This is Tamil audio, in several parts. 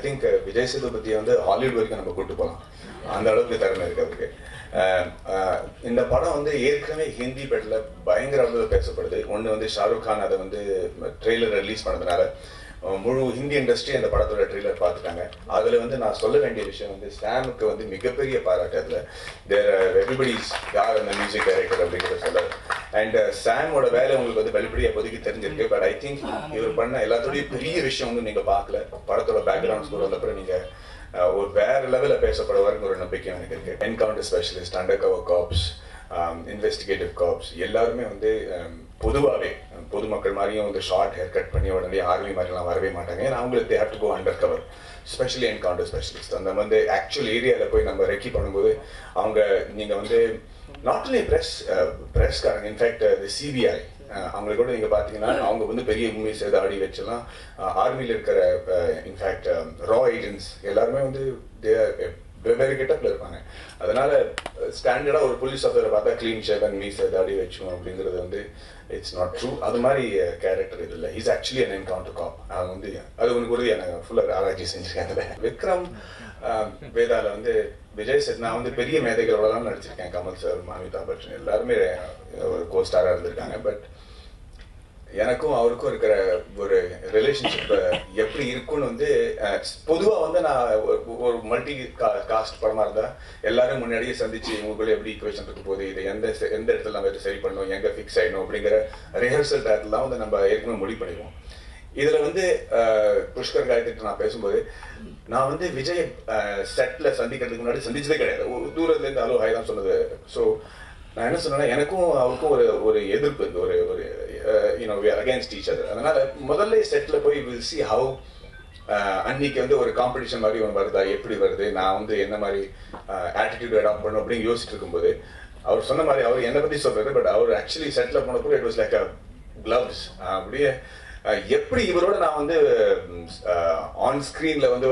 திங்க் விஜய் சேதுபதியை வந்து ஹாலிவுட் வரைக்கும் நம்ம கூட்டு போகலாம், அந்த அளவுக்கு திறமை இருக்கு அவருக்கு. இந்த படம் வந்து ஏற்கனவே ஹிந்தி படத்துல பயங்கர அளவில் பேசப்படுது. ஒன்று வந்து ஷாருக் கான் அதை வந்து ட்ரெய்லர் ரிலீஸ் பண்ணதுனால முழு ஹிந்தி இண்டஸ்ட்ரி அந்த படத்தோட ட்ரெய்லர் பார்த்துட்டாங்க. அதில் வந்து நான் சொல்ல வேண்டிய விஷயம் வந்து சாமுக்கு வந்து மிகப்பெரிய பாராட்டு. அதில் எவ்ரிபடிஸ் யார் அந்த மியூசிக் டைரக்டர் அப்படிங்கிறத சொல்ல. அண்ட் சாமோட வேலை உங்களுக்கு வந்து வெளிப்படையாக இப்போதைக்கு தெரிஞ்சிருக்கு. பட் ஐ திங்க் இவர் பண்ண எல்லாத்தோடய பெரிய விஷயம் வந்து நீங்கள் பார்க்கல. படத்தோட பேக்ரவுண்ட் ஸ்கோர் வந்தப்பறம் நீங்கள் ஒரு வேற லெவலில் பேசப்படுவாருன்னு ஒரு நம்பிக்கை எனக்கு இருக்கு. Encounter specialist, under cover cops, investigative cops எல்லாருமே வந்து பொதுவாகவே பொதுமக்கள் மாதிரியும் வந்து ஷார்ட் ஹேர் கட் பண்ணி உடனே ஆர்மி மாதிரிலாம் வரவே மாட்டாங்க. ஏன்னா அவங்களுக்கு they have to go under cover, specially encounter specialist. அந்த வந்து ஆக்சுவல் ஏரியாவில் போய் நம்ம ரெக்கி பண்ணும்போது அவங்க நீங்கள் வந்து நாட் ஒன்லி ப்ரெஸ்காரங்க, இன்ஃபேக்ட் சிபிஐ அவங்களை கூட நீங்கள் பார்த்தீங்கன்னா அவங்க வந்து பெரிய மூவிஸ் எதாவது ஆடி வச்செல்லாம் ஆர்மியில் இருக்கிற இன்ஃபேக்ட் ரா ஏஜென்ட்ஸ் எல்லாருமே வந்து வெவ்வேறு கெட்டப்பில் இருப்பாங்க. அதனால ஸ்டாண்டர்டாக ஒரு போலீஸ் ஆஃபீஸரை பார்த்தா க்ளீன் ஷேவன் மீஸ் தாடி வச்சோம் அப்படிங்கிறது வந்து இட்ஸ் நாட் ட்ரூ. அது மாதிரி கேரக்டர் இது இல்லை. இஸ் ஆக்சுவலி அன் என்கவுண்டர் காப். அவங்க வந்து அது ஒன்று உறுதி எனக்கு ஃபுல்லாக ஆராய்ச்சி செஞ்சுருக்கேன். அதில் விக்ரம் வேதால வந்து விஜய் சேத் நான் வந்து பெரிய மேதைகளோட தான் நடிச்சிருக்கேன். கமல் சார், அமிதாப் பச்சன் எல்லாருமே ஒரு கோஸ்டாராக இருந்திருக்காங்க. பட் எனக்கும் அவருக்கும் இருக்கிற ஒரு ரிலேஷன்ஷிப் எப்படி இருக்குன்னு வந்து பொதுவாக வந்து நான் ஒரு மல்டி காஸ்ட் படமாக இருந்தால் எல்லாரும் முன்னாடியே சந்திச்சு இவங்களுக்குள்ள எப்படி ஈக்குவேஷன் இருக்க போகுது, இது எந்த இடத்துல நம்ம சரி பண்ணணும், எங்கே ஃபிக்ஸ் ஆகிடணும் அப்படிங்கிற ரிஹர்சல் டயத்துலாம் வந்து நம்ம ஏற்கனவே முடிவு பண்ணிடுவோம். இதில் வந்து புஷ்கர் காயத்திட்டு நான் பேசும்போது நான் வந்து விஜய் செட்டில் சந்திக்கிறதுக்கு முன்னாடி சந்திச்சதே கிடையாது. தூரத்துலேருந்து ஹலோ ஹாய் தான் சொன்னது. ஸோ நான் என்ன சொன்னேன்னா எனக்கும் அவருக்கும் ஒரு எதிர்ப்பு இந்த ஒரு we are against each other. அதனால முதல்ல செட்டில் போய் வில் see how அன்னைக்கு வந்து ஒரு காம்படிஷன் மாதிரி ஒன்று வருதா, எப்படி வருது, நான் வந்து என்ன மாதிரி ஆட்டிடியூட் அடாப்ட் பண்ணணும் அப்படின்னு யோசிச்சுட்டு இருக்கும்போது அவர் சொன்ன மாதிரி அவர் என்னை பற்றி சொல்றாரு. பட் அவர் ஆக்சுவலி செட்டில் போனப்போ it was like a gloves. அப்படியே எப்படி இவரோட நான் வந்து ஆன் ஸ்கிரீன்ல வந்து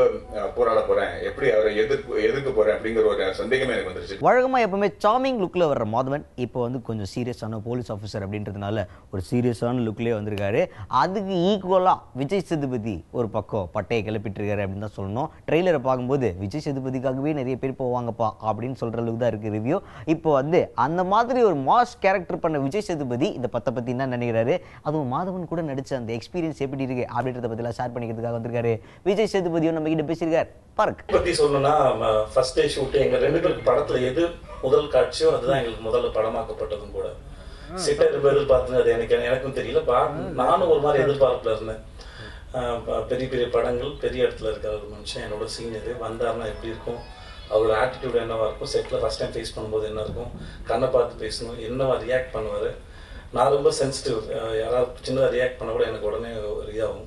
போராட போறேன், எப்படி அவரை எதிர்க்க போறேன் அப்படிங்கிற ஒரு சந்தேகமே எனக்கு வந்துருச்சு. வழக்கமாக எப்பவுமே சாமிங் லுக்கில் வர்ற மாதவன் இப்போ வந்து கொஞ்சம் சீரியஸான போலீஸ் ஆஃபீஸர் அப்படின்றதுனால ஒரு சீரியஸான லுக்லேயே வந்திருக்காரு. அதுக்கு ஈக்குவலாக விஜய் சேதுபதி ஒரு பக்கம் பட்டையை கிளப்பிட்டு இருக்காரு அப்படின்னு தான் சொல்லணும். ட்ரெய்லரை பார்க்கும்போது விஜய் சேதுபதிக்காகவே நிறைய பேர் போவாங்கப்பா அப்படின்னு சொல்கிற அளவுக்கு தான் இருக்குது ரிவ்யூ. இப்போ வந்து அந்த மாதிரி ஒரு மாஸ் கேரக்டர் பண்ண விஜய் சேதுபதி இந்த பற்றி என்ன நினைக்கிறாரு, அதுவும் மாதவன் கூட நடித்த அந்த எக்ஸ்பீரியன்ஸ் எப்படி இருக்கு அப்படின்றத பத்திலாம் ஷேர் பண்ணிக்கிறதுக்காக வந்திருக்காரு விஜய் சேதுபதியும் நம்ம கிட்ட பேசியிருக்காரு. பாருங்க பத்தி சொல்லணும்னா ஃபர்ஸ்ட் டே ஷூட் எங்க ரெண்டு பேருக்கு படத்துல எது முதல் காட்சியோ அதுதான் எங்களுக்கு முதல்ல படமாக்கப்பட்டதும் கூட. சிட்ட எதிர்பார்த்து அது எனக்கும் தெரியல. நானும் ஒரு மாதிரி எதிர்பார்ப்புல இருந்தேன். பெரிய பெரிய படங்கள் பெரிய இடத்துல இருக்கிற ஒரு மனுஷன் என்னோட சீனியர் வந்தாருன்னா எப்படி இருக்கும், அவரோட ஆட்டிடியூட் என்னவா இருக்கும், செட்ல ஃபர்ஸ்ட் டைம் ஃபேஸ் பண்ணும்போது என்ன இருக்கும், கண்ணை பார்த்து பேசணும், என்னவா ரியாக்ட் பண்ணுவாரு. நான் ரொம்ப சென்சிட்டிவ், யாராவது சின்னதாக ரியாக்ட் பண்ண கூட எனக்கு உடனே ஒரு இதாகும்.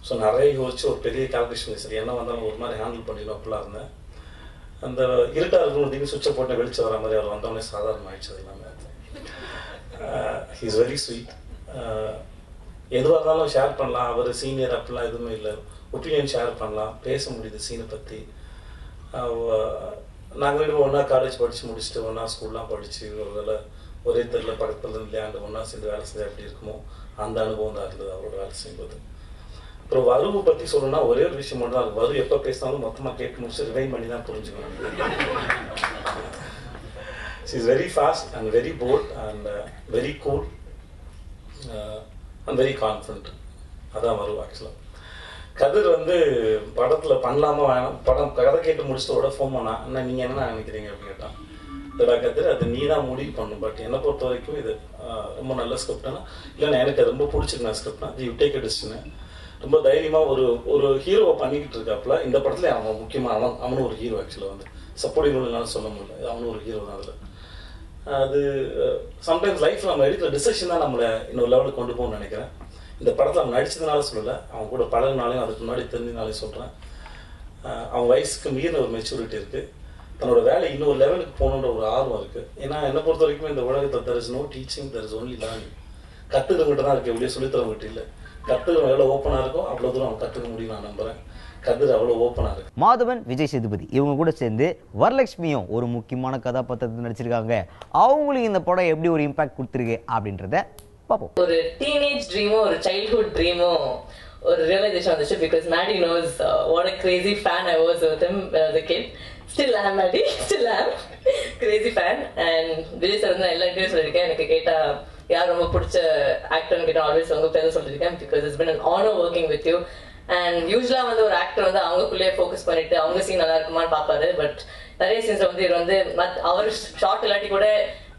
ஸோ நிறைய யோசிச்சு ஒரு பெரிய கால்குலேஷன் சரி என்ன வந்தாலும் ஒரு மாதிரி ஹேண்டில் பண்ணிடணும் அப்படிலாம் இருந்தேன். அந்த இருட்டாக இருக்கணும் திடீர்னு சுவிட்சை போட்டு வெளிச்சு வர மாதிரி அவர் வந்தோடனே சாதாரண ஆயிடுச்சு. அது எல்லாமே ஹி இஸ் வெரி ஸ்வீட். எதுவாக இருந்தாலும் ஷேர் பண்ணலாம். அவர் சீனியர் அப்படிலாம் எதுவுமே இல்லை. ஒப்பீனியன் ஷேர் பண்ணலாம், பேச முடியுது சீனை பற்றி. நாங்கள் ரெண்டு ஒன்றா காலேஜ் படித்து முடிச்சுட்டு ஒன்றா ஸ்கூல்லாம் படித்து ஒரு வேலை ஒரே தெருல பக்கத்தில் விளையாண்டு ஒன்றா சேர்ந்து வேலை செய்ய எப்படி இருக்குமோ அந்த அனுபவம் தான் இருந்தது அவரோட வேலை செய்யும்போது. அப்புறம் வருவை பற்றி சொல்லணும்னா ஒரே ஒரு விஷயம் மட்டும் தான், வரு எப்போ பேசினாலும் மொத்தமாக கேட்டு முடிச்சு ரிவைன் பண்ணி தான் புரிஞ்சுக்கணும். She is very fast and very bold and very cool and very confident. அதான் வரு ஆக்சுவலாக. கதிர் வந்து படத்தில் பண்ணலாமா வேணாம், படம் கதை கேட்டு முடிச்சதோட ஃபோன் பண்ணா, அண்ணா நீங்கள் என்ன நினைக்கிறீங்க அப்படின்னு கேட்டான். கதிர் அது நீ தான் முடிவு பண்ணும். பட் என்னை பொறுத்த வரைக்கும் இது ரொம்ப நல்ல ஸ்கிரிப்ட்னா இல்லைன்னா எனக்கு ரொம்ப பிடிச்சிருந்தேன் ஸ்கிரிப்ட்னா யூ டேக் அ டிசிஷன். ரொம்ப தைரியமாக ஒரு ஹீரோவை பண்ணிக்கிட்டு இருக்காப்புல. இந்த படத்துல அவன் முக்கியமாக அவனும் ஒரு ஹீரோ. ஆக்சுவலாக வந்து சப்போர்ட்டிங் ரோல்னாலும் சொல்ல முடியல, அவனும் ஒரு ஹீரோ தான். அதில் அது சம்டைம்ஸ் லைஃப்பில் நம்ம எடுக்கிற டிசிஷன் தான் நம்மளை இன்னொரு லெவலுக்கு கொண்டு போகணும்னு நினைக்கிறேன். இந்த படத்தில் அவன் நடிச்சதுனால சொல்லலை, அவன் கூட பழகினாலையும் அதுக்கு முன்னாடி தெரிஞ்சதுனாலே சொல்கிறேன். அவன் வயசுக்கு மீறின ஒரு மெச்சூரிட்டி இருக்குது. தன்னோட வேலை இன்னொரு லெவலுக்கு போகணுன்ற ஒரு ஆர்வம் இருக்குது. ஏன்னா என்னை பொறுத்த வரைக்கும் இந்த உலகத்தில் there is no teaching, there is only learning. கற்றுக்கிறவங்கிட்ட தான் இருக்குது, எப்படியே சொல்லித்தரவங்கிட்ட இல்லை. கற்றுக்கிறவங்க எவ்வளோ ஓப்பனாக இருக்கும் அவ்வளோ தூரம் அவன் கற்றுக்க முடியும் நான் நம்புகிறேன். கதிர் அவ்வளோ ஓப்பனாக இருக்கு. மாதவன், விஜய் சேதுபதி இவங்க கூட சேர்ந்து வரலட்சுமியும் ஒரு முக்கியமான கதாபாத்திரத்தை நடிச்சிருக்காங்க. அவங்களுக்கு இந்த படம் எப்படி ஒரு இம்பாக்ட் கொடுத்துருக்கு அப்படின்றத பார்ப்போம். ஒரு டீனேஜ் ட்ரீமோ ஒரு சைல்ட்ஹுட் ட்ரீமோ ஒரு realization வந்துச்சு because Maddie knows what a crazy fan I was with him when I was a kid. Still am Maddie, still am crazy fan. And Vijay sir வந்து எல்லா இன்டர்வியூ சொல்லியிருக்கேன், எனக்கு கேட்டா யார் ரொம்ப பிடிச்ச ஆக்டர்னு கேட்டால் ஆல்வேஸ் உங்க பேர் சொல்லியிருக்கேன் because it's been an honor working with you. And யூஸ்வலா வந்து ஒரு ஆக்டர் வந்து அவங்களுக்குள்ளேயே ஃபோக்கஸ் பண்ணிட்டு அவங்க சீன் நல்லா இருக்குமான்னு பார்ப்பாரு. பட் நிறைய சீன்ஸ் வந்து இவர் வந்து அவர் ஷார்ட் இல்லாட்டி கூட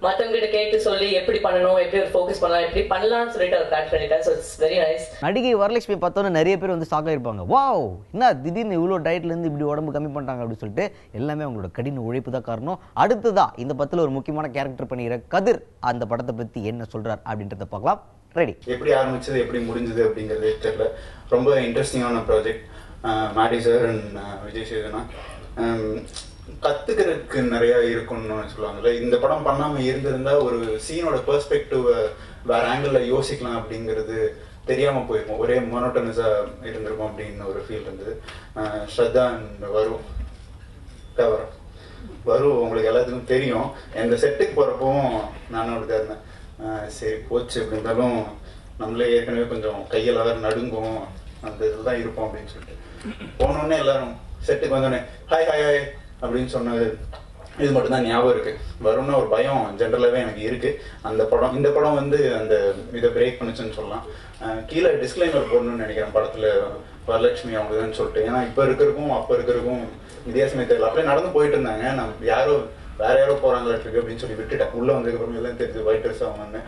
மற்றவங்க கிட்ட கேட்டு சொல்லி எப்படி பண்ணணும், எப்படி ஒரு ஃபோக்கஸ் பண்ணலாம், எப்படி பண்ணலாம்னு சொல்லிட்டு அவர் பிளான் பண்ணிட்டார். So it's very nice. நடிகை வரலட்சுமி பார்த்தோன்னே நிறைய பேர் வந்து ஷாக் ஆயிருப்பாங்க. வாவ், என்ன திடீர்னு இவ்வளோ டயட்லேருந்து இப்படி உடம்பு கம்மி பண்ணிட்டாங்க அப்படின்னு சொல்லிட்டு. எல்லாமே அவங்களோட கடின உழைப்பு தான் காரணம். அடுத்ததா இந்த படத்தில் ஒரு முக்கியமான கேரக்டர் பண்ணிக்கிற கதிர் அந்த படத்தை பற்றி என்ன சொல்றார் அப்படின்றத பார்க்கலாம். ரெடி. எப்படி ஆரம்பிச்சது எப்படி முடிஞ்சது அப்படிங்கிறதே தெரியல. ரொம்ப இன்ட்ரெஸ்டிங்கான ப்ராஜெக்ட். மாடி சார் அண்ட் விஜய் சேதுனா கத்துக்கிறதுக்கு நிறைய இருக்கும்னு சொல்லுவாங்கல்ல. இந்த படம் பண்ணாம இருந்திருந்தா ஒரு சீனோட பெர்ஸ்பெக்டிவ் வேற ஆங்கிள் யோசிக்கலாம் அப்படிங்கிறது தெரியாம போயிருக்கும். ஒரே மோனோட்டனஸா இருந்திருக்கும் அப்படின்னு ஒரு ஃபீல் இருந்தது. ஸ்ரத்தா வரும் உங்களுக்கு எல்லாத்துக்கும் தெரியும். எந்த செட்டுக்கு போறப்பவும் நானும் அப்படிதான் இருந்தேன். சரி போச்சு எப்படி இருந்தாலும் நம்மளே ஏற்கனவே கொஞ்சம் கையில் வேற நடுங்கும், அந்த இதுதான் இருப்போம் அப்படின்னு சொல்லிட்டு போனோடனே எல்லாரும் செட்டுக்கு வந்தோடனே ஹாய் ஹாய் ஹாய் அப்படின்னு சொன்னது இது மட்டும்தான் ஞாபகம் இருக்கு. வரும்னா ஒரு பயம் ஜென்ரலாகவே எனக்கு இருக்கு. இந்த படம் வந்து அந்த இதை பிரேக் பண்ணுச்சுன்னு சொல்லலாம். கீழே டிஸ்க்ளைமர் போடணும்னு நினைக்கிறேன் படத்துல வரலட்சுமி அவங்கதான் சொல்லிட்டு. ஏன்னா இப்போ இருக்கிறதுக்கும் அப்போ இருக்கிறதுக்கும் வித்தியாசமே தெரியல. அப்படியே நடந்து போயிட்டு இருந்தாங்க, நான் வேற யாரோ போறாங்களா இருக்கு அப்படின்னு சொல்லி விட்டுட்டேன். உள்ள வந்ததுக்கு அப்புறம் எல்லாம் தெரிஞ்சு ஒயிட் ட்ரெஸ் ஆகணும்னு.